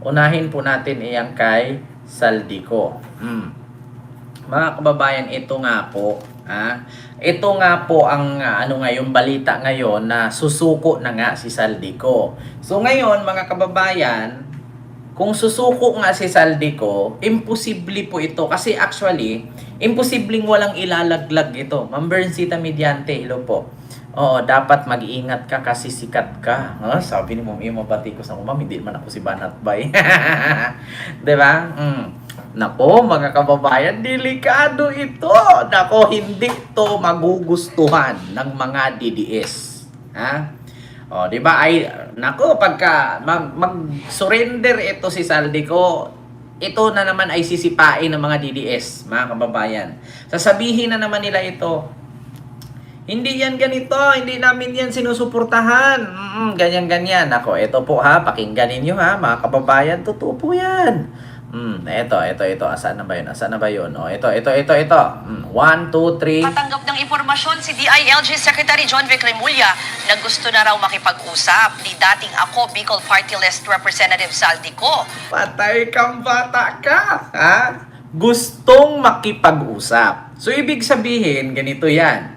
Unahin po natin iyang kay Saldico. Mga kababayan, ito nga po. Ito nga po ang ngayon balita ngayon na susuko na nga si Saldico. So ngayon mga kababayan, kung susuko nga si Saldico, imposible po ito. Kasi actually, imposibleng walang ilalaglag ito. Ma'am Berncita Mediante, hello po. Oo, dapat mag-iingat ka kasi sikat ka. Sabi ni Ma'am Imo Batikos na Ma'am, hindi man ako si Banat Bay. Diba? Nako, mga kababayan, delikado ito. Nako, hindi to magugustuhan ng mga DDS. O, di ba? Ay, nako, pagka mag-surrender ito si Saldico, ito na naman ay sisipain ng mga DDS, mga kababayan. Sasabihin na naman nila ito, hindi yan ganito, hindi namin yan sinusuportahan. Ganyan-ganyan. Nako, ito po pakinggan ninyo mga kababayan, totoo po yan. Ito. Asan na ba yun? Ito. 1, 2, 3. Matanggap ng impormasyon si DILG Secretary John Vic Remulla na gusto na raw makipag-usap ni dating ako Bicol Party List Representative Saldico. Patay kang bata ka, Gustong makipag-usap. So, ibig sabihin, ganito yan.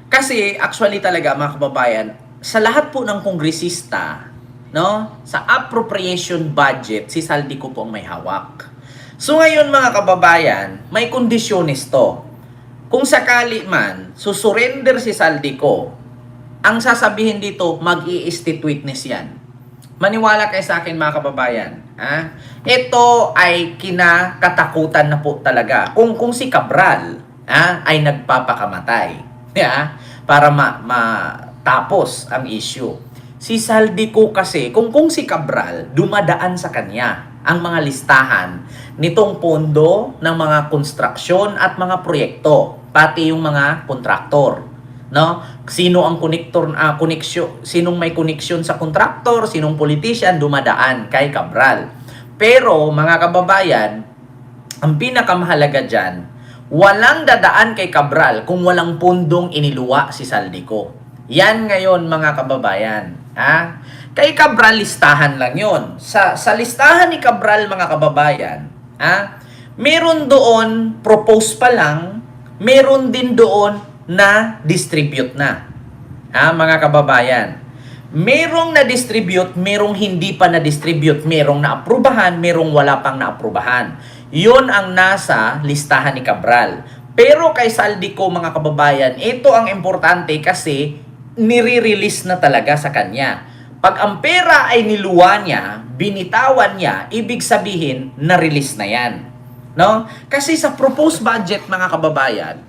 Kasi, actually talaga, mga kababayan, sa lahat po ng kongresista, sa appropriation budget, si Saldico po ang may hawak. So ngayon mga kababayan, may kondisyonis to. Kung sakali man, susurrender si Saldico, ang sasabihin dito, mag-i-state witness yan. Maniwala kayo sa akin mga kababayan. Ito ay kinakatakutan na po talaga. Kung si Cabral ay nagpapakamatay para matapos ang issue. Si Saldico kasi, kung si Cabral, dumadaan sa kanya ang mga listahan nitong pondo ng mga konstruksyon at mga proyekto, pati yung mga kontraktor. Sino ang koneksyon, sinong may koneksyon sa kontraktor, sinong politician, dumadaan kay Cabral. Pero, mga kababayan, ang pinakamahalaga dyan, walang dadaan kay Cabral kung walang pundong iniluwa si Saldico. Yan ngayon mga kababayan. Kay Cabral, listahan lang yon. Sa listahan ni Cabral, mga kababayan, meron doon, propose pa lang, meron din doon na distribute na. Mga kababayan, merong na-distribute, merong hindi pa na-distribute, merong naaprubahan, merong wala pang naaprubahan. Yun ang nasa listahan ni Cabral. Pero kay Saldico, mga kababayan, ito ang importante kasi nire-release na talaga sa kanya. Pag ang pera ay niluwa niya, binitawan niya, ibig sabihin, na-release na yan. Kasi sa proposed budget, mga kababayan,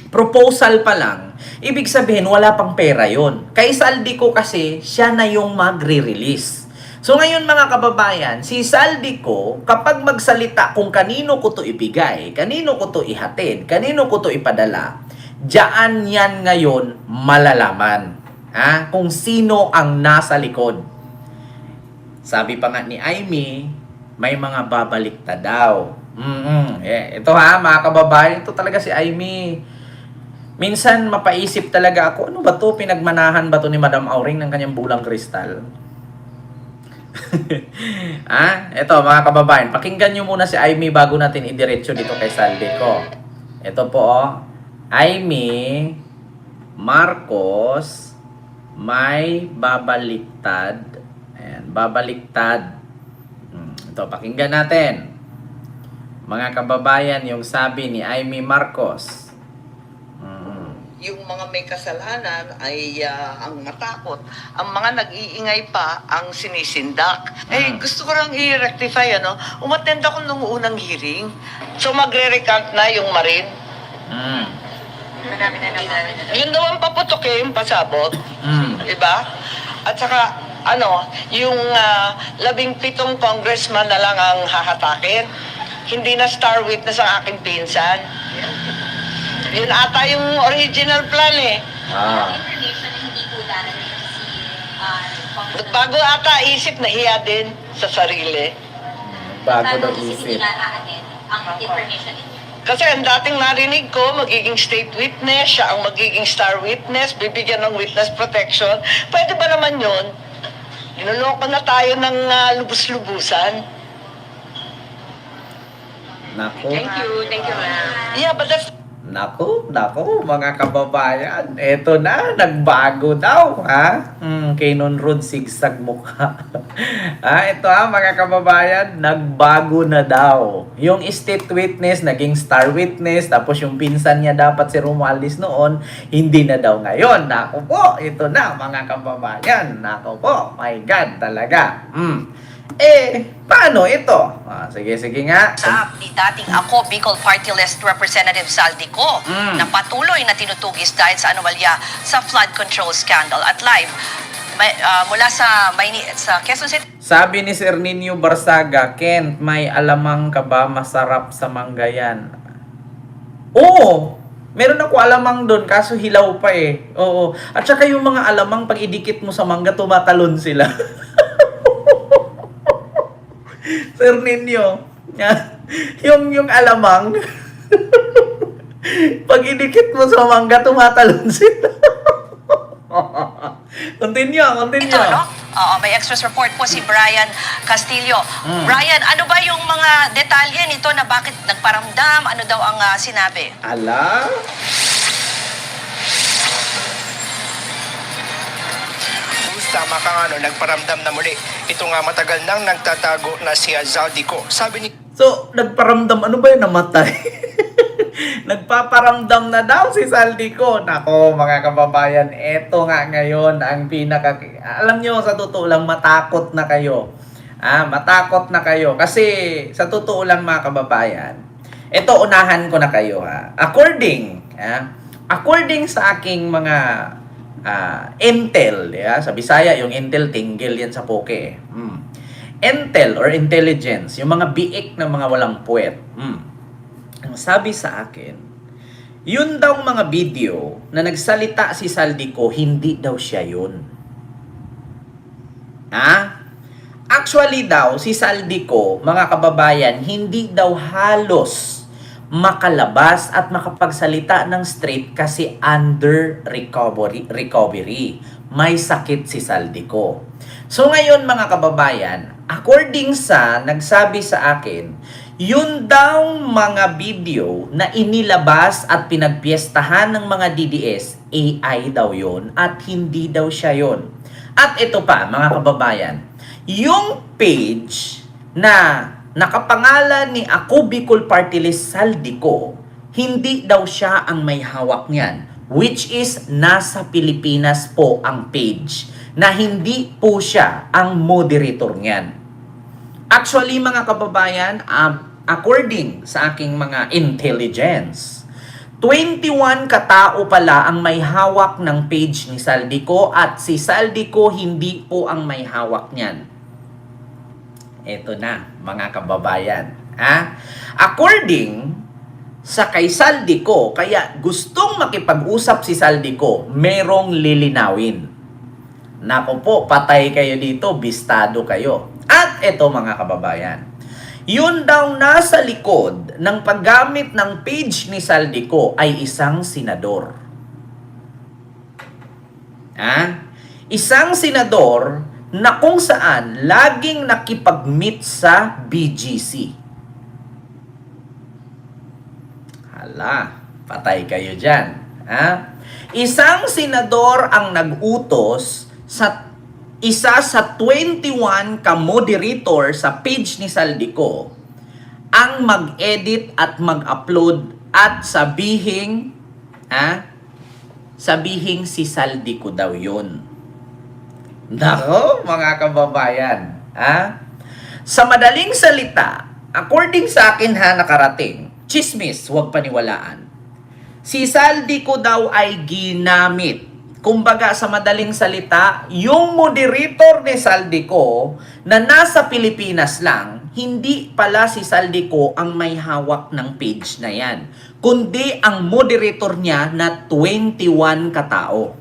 proposal pa lang, ibig sabihin, wala pang pera yon. Kay Saldico kasi, siya na yung magre-release. So ngayon mga kababayan, si Saldico, kapag magsalita kung kanino ko to ibigay, kanino ko to ihatid, kanino ko to ipadala, diyan yan ngayon malalaman kung sino ang nasa likod. Sabi pa nga ni Aimee, may mga babalikta daw. Ito mga kababayan, ito talaga si Aimee. Minsan mapaisip talaga ako, ano ba to? Pinagmanahan ba to ni Madam Auring ng kanyang bulang kristal? Ito mga kababayan, pakinggan nyo muna si Aimee bago natin idiretso dito kay Saldico. Ito po Aimee Marcos may babaliktad. Ayan, babaliktad. Ito, pakinggan natin. Mga kababayan, yung sabi ni Aimee Marcos. Yung mga may kasalanan ay ang matakot. Ang mga nag-iingay pa ang sinisindak. Gusto ko lang i-rectify, umattend ako nung unang hearing. So magre-recount na yung Marin. Yun daw ang paputok yung pasabot. Diba? At saka, yung 17 congressman na lang ang hahatakin. Hindi na star witness ang aking pinsan. Yun ata yung original plan Information hindi po darating si Bago ata isip, nahiya din sa sarili. Bago daw isip. ang information ninyo. Kasi ang dating narinig ko, magiging state witness, siya ang magiging star witness, bibigyan ng witness protection. Pwede ba naman yun? Niloloko na tayo ng lubus-lubusan. Nako. Thank you, ma'am. Yeah, but that's Nako, mga kababayan. Eto na, nagbago daw, ha? Kay Nonrod, sigsag mukha. Ito mga kababayan, nagbago na daw. Yung state witness, naging star witness, tapos yung pinsan niya dapat si Romualdez noon, hindi na daw ngayon. Nako po, ito na, mga kababayan. Nako po, my God, talaga. Paano ito? Sige nga. Sa ni dating ako Bicol Party List Representative Saldico na patuloy na tinutugis dahil sa anomalya sa flood control scandal at live mula sa Quezon City. Sabi ni Sir Nino Barsaga, Kent, may alamang ka ba masarap sa manggayan? Oo! Meron ako alamang doon, kaso hilaw pa eh. Oo. At saka yung mga alamang, pag idikit mo sa mangga, tumatalon sila. Sir Nino, yung alamang, pag idikit mo sa mangga, tumatalon sila. Continue. Ito, no? Oo, may extras report po si Brian Castillo. Brian, ano ba yung mga detalye nito na bakit nagparamdam? Ano daw ang sinabi? Ala? Tama ka nga, nagparamdam na muli. Ito nga matagal nang nagtatago na si Zaldico. Sabi ni... So, nagparamdam, ano ba yun, namatay? Nagpaparamdam na daw si Saldico. Nako, mga kababayan, eto nga ngayon ang alam nyo, sa totoo lang, matakot na kayo. Matakot na kayo. Kasi, sa totoo lang, mga kababayan, eto, unahan ko na kayo, ha. According sa aking mga Intel, sa Bisaya, yung Intel, tinggil yan sa poke. Intel or intelligence, yung mga biik na mga walang puwet. Ang sabi sa akin, yun daw mga video na nagsalita si Saldico, hindi daw siya yun. Actually daw, si Saldico, mga kababayan, hindi daw halos makalabas at makapagsalita ng straight kasi under recovery. May sakit si Saldico. So ngayon mga kababayan, according sa nagsabi sa akin, yun daw mga video na inilabas at pinagpiestahan ng mga DDS, AI daw yun at hindi daw siya yun. At ito pa mga kababayan, yung page na nakapangalan ni Ako Bicol Party List Saldico, hindi daw siya ang may hawak niyan, which is nasa Pilipinas po ang page, na hindi po siya ang moderator niyan. Actually mga kababayan, according sa aking mga intelligence, 21 katao pala ang may hawak ng page ni Saldico at si Saldico hindi po ang may hawak niyan. Ito na, mga kababayan. According sa kay Saldico, kaya gustong makipag-usap si Saldico, merong lilinawin. Nako po, patay kayo dito, bistado kayo. At ito mga kababayan, yun daw nasa likod ng paggamit ng page ni Saldico ay isang senador. Isang senador na kung saan laging nakipag-meet sa BGC. Hala, patay kayo dyan. Isang senador ang nag-utos sa isa sa 21 ka-moderator sa page ni Saldico ang mag-edit at mag-upload at sabihing si Saldico daw yun. Nako, mga kababayan. Sa madaling salita, according sa akin nakarating, chismis, huwag paniwalaan. Si Saldico daw ay ginamit. Kumbaga sa madaling salita, yung moderator ni Saldico na nasa Pilipinas lang, hindi pala si Saldico ang may hawak ng page na yan, kundi ang moderator niya na 21 katao.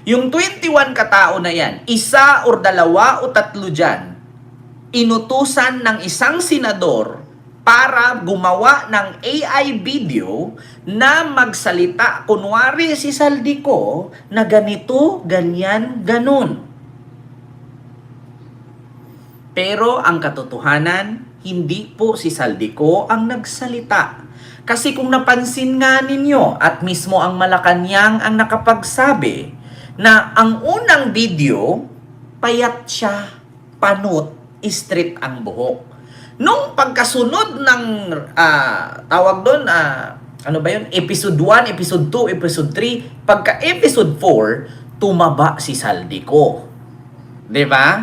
Yung 21 katao na yan, isa or dalawa o tatlo dyan, inutusan ng isang senador para gumawa ng AI video na magsalita. Kunwari si Saldico na ganito, ganyan, ganun. Pero ang katotohanan, hindi po si Saldico ang nagsalita. Kasi kung napansin nga ninyo at mismo ang Malacanang ang nakapagsabi na ang unang video, payat siya, panot, straight ang buhok. Nung pagkasunod ng tawag doon, ano ba yun? Episode 1, Episode 2, Episode 3, pagka Episode 4, tumaba si Saldico. 'Di ba?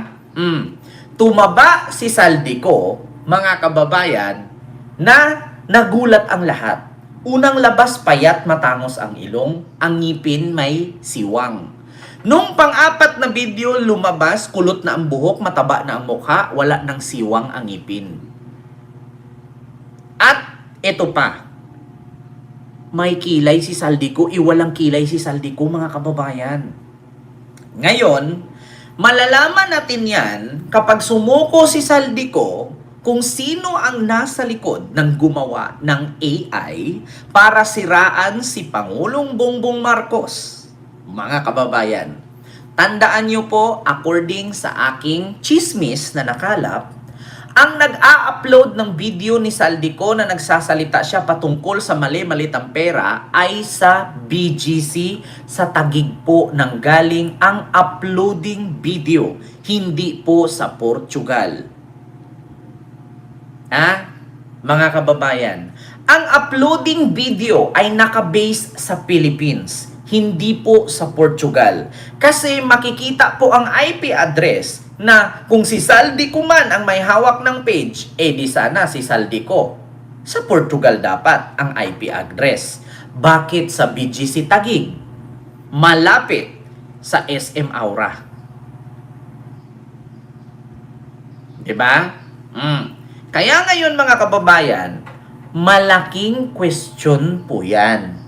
Tumaba si Saldico, mga kababayan, na nagulat ang lahat. Unang labas, payat, matangos ang ilong, ang ngipin may siwang. Nung pang-apat na video lumabas, kulot na ang buhok, mataba na ang mukha, wala nang siwang ang ngipin. At ito pa, may kilay si Saldico, walang kilay si Saldico, mga kababayan. Ngayon, malalaman natin yan kapag sumuko si Saldico kung sino ang nasa likod ng gumawa ng AI para siraan si Pangulong Bongbong Marcos. Mga kababayan, tandaan niyo po, according sa aking chismis na nakalap, ang nag-a-upload ng video ni Saldico na nagsasalita siya patungkol sa mali-malitang pera ay sa BGC, sa Taguig po nang galing ang uploading video, hindi po sa Portugal. Mga kababayan, ang uploading video ay naka-base sa Philippines, hindi po sa Portugal. Kasi makikita po ang IP address na kung si Saldico man ang may hawak ng page, di sana si Saldico. Sa Portugal dapat ang IP address. Bakit sa BGC Taguig? Malapit sa SM Aura. Diba? Kaya ngayon mga kababayan, malaking question po yan.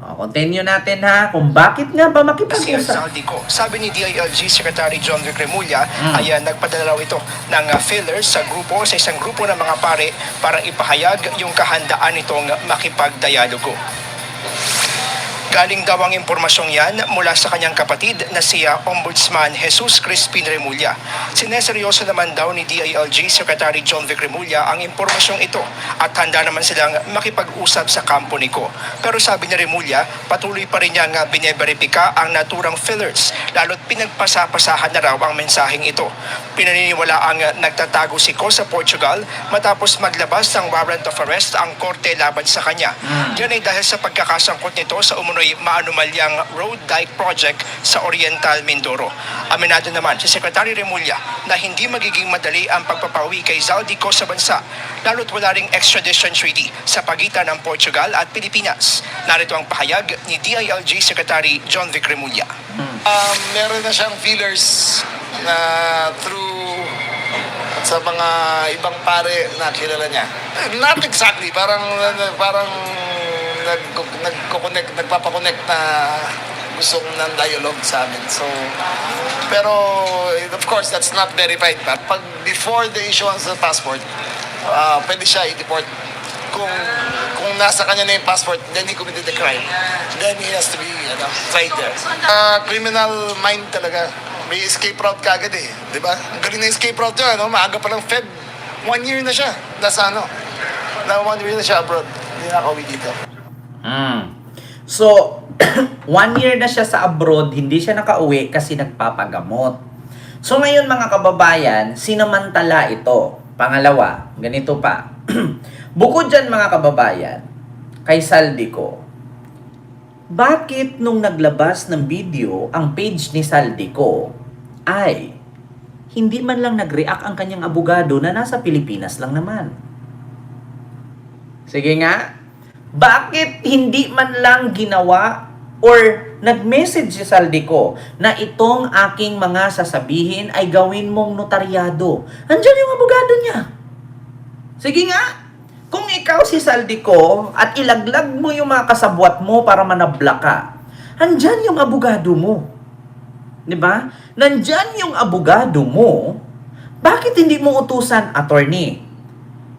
Continue natin ha, kung bakit nga ba Si makipag-usap. Saldico. Sabi ni DILG Secretary John Vic Remulla ay nagpadala raw ito ng fillers sa grupo, sa isang grupo ng mga pare para ipahayag yung kahandaan nitong makipagdialogo. Galing daw ang impormasyong yan mula sa kanyang kapatid na si Ombudsman Jesus Crispin Remulla. Sineseryoso naman daw ni DILG Secretary John Vic Remulla ang impormasyong ito at handa naman silang makipag-usap sa kampo ni Ko. Pero sabi ni Remulla, patuloy pa rin niyang bineberipika ang naturang fillers, lalo't pinagpasapasahan na raw ang mensaheng ito. Pinaniniwala ang nagtatago si Ko sa Portugal matapos maglabas ng warrant of arrest ang korte laban sa kanya. Yan ay dahil sa pagkakasangkot nito sa umunoy maanumalyang road dike project sa Oriental Mindoro. Aminado naman si Secretary Remulla na hindi magiging madali ang pagpapawi kay Saldico sa bansa, lalo't wala ring extradition treaty sa pagitan ng Portugal at Pilipinas. Narito ang pahayag ni DILG Secretary John Vic Remulla. Meron na siyang feelers na through sa mga ibang pare na kilala niya. Not exactly, parang nagpapakonect na gusto ng dialogue sa amin. So, pero of course, that's not verified. Pag before the issuance of passport, pwede siya i-deport. Kung nasa kanya na yung passport, then he committed the crime. Then he has to be tried there. Criminal mind talaga. May escape route kagad eh. Di ba? Ang galing na escape route niya. Maaga pa lang Feb. 1 year na siya. Nasa 1 year na siya abroad. Hindi na nakauwi dito. So, 1 year na siya sa abroad, hindi siya nakauwi kasi nagpapagamot. So ngayon mga kababayan, sinamantala ito. Pangalawa, ganito pa. Bukod dyan mga kababayan, kay Saldico, bakit nung naglabas ng video ang page ni Saldico ay hindi man lang nag-react ang kanyang abogado na nasa Pilipinas lang naman? Sige nga, bakit hindi man lang ginawa or nag-message si Saldico na itong aking mga sasabihin ay gawin mong notaryado? Andiyan yung abogado niya. Sige nga, kung ikaw si Saldico at ilaglag mo yung mga kasabwat mo para manabla ka, andyan yung abogado mo. Diba? Nandyan yung abogado mo, bakit hindi mo utusan, attorney?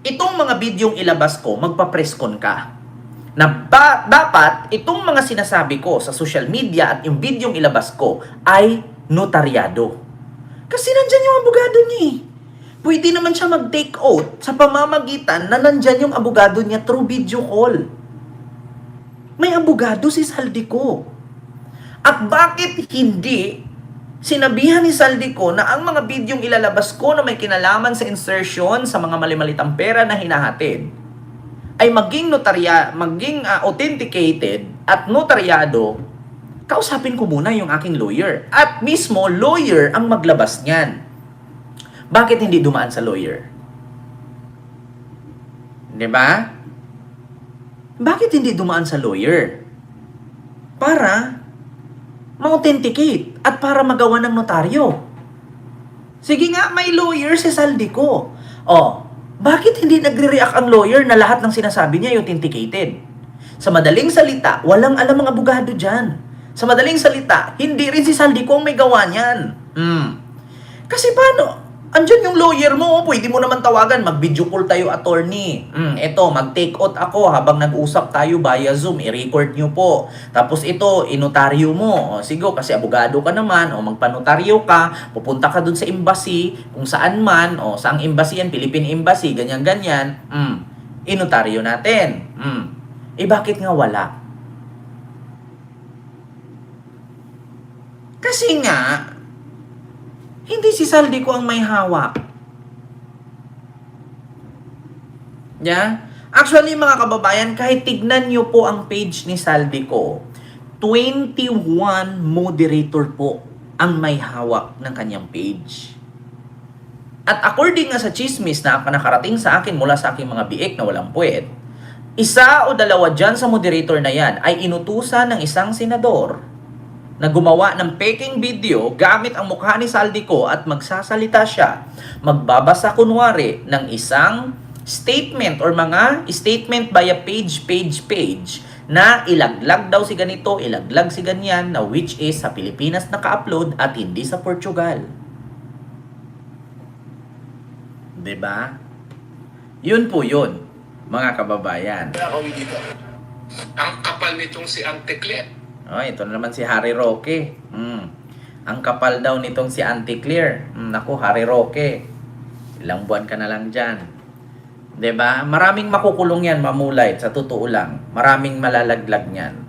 Itong mga bidyong ilabas ko, magpa-presscon ka. Na dapat itong mga sinasabi ko sa social media at yung bidyong ilabas ko ay notaryado. Kasi nandyan yung abogado niya. pwede naman siya mag-take oath sa pamamagitan na nandyan yung abogado niya through video call. May abogado si Saldico. At bakit hindi sinabihan ni Saldico na ang mga bidyong ilalabas ko na may kinalaman sa insertion sa mga mali-malitang pera na hinahatid ay maging authenticated at notaryado, kausapin ko muna yung aking lawyer. At mismo, lawyer ang maglabas niyan. Bakit hindi dumaan sa lawyer? Diba? Bakit hindi dumaan sa lawyer? Para ma-authenticate at para magawa ng notaryo. Sige nga, may lawyer si Saldico. Oh, bakit hindi nagre-react ang lawyer na lahat ng sinasabi niya ay authenticated? Sa madaling salita, walang alam ang abogado dyan. Sa madaling salita, hindi rin si Saldico ang may gawa niyan. Kasi paano? Andyan yung lawyer mo, pwede mo naman tawagan, mag-video call tayo, attorney. Eto, mag-take out ako habang nag-usap tayo via Zoom, i-record nyo po. Tapos ito, inotaryo mo. O, sige, kasi abogado ka naman, o magpanotaryo ka, pupunta ka dun sa embassy, kung saan man, o saang embassy yan, Philippine Embassy, ganyan-ganyan, inotaryo natin. Bakit nga wala? Kasi nga, hindi si Saldico ang may hawak. Yeah? Actually, mga kababayan, kahit tignan nyo po ang page ni Saldico, 21 moderator po ang may hawak ng kanyang page. At according nga sa chismis na nakarating sa akin mula sa aking mga biik na walang puwet, isa o dalawa dyan sa moderator na yan ay inutusan ng isang senador na gumawa ng peking video gamit ang mukha ni Saldico at magsasalita siya, magbabasa kunwari ng isang statement or mga statement via page na ilaglag daw si ganito, ilaglag si ganyan, na which is sa Pilipinas naka-upload at hindi sa Portugal. Diba? Yun po yun, mga kababayan. Ang kapal nitong si Auntie Claire. Oh, ito na naman si Harry Roque. Ang kapal daw nitong si Auntie Claire. Naku, Harry Roque. Ilang buwan ka na lang dyan. 'Di ba? Maraming makukulong yan, mamulay. Sa totoo lang. Maraming malalaglag niyan.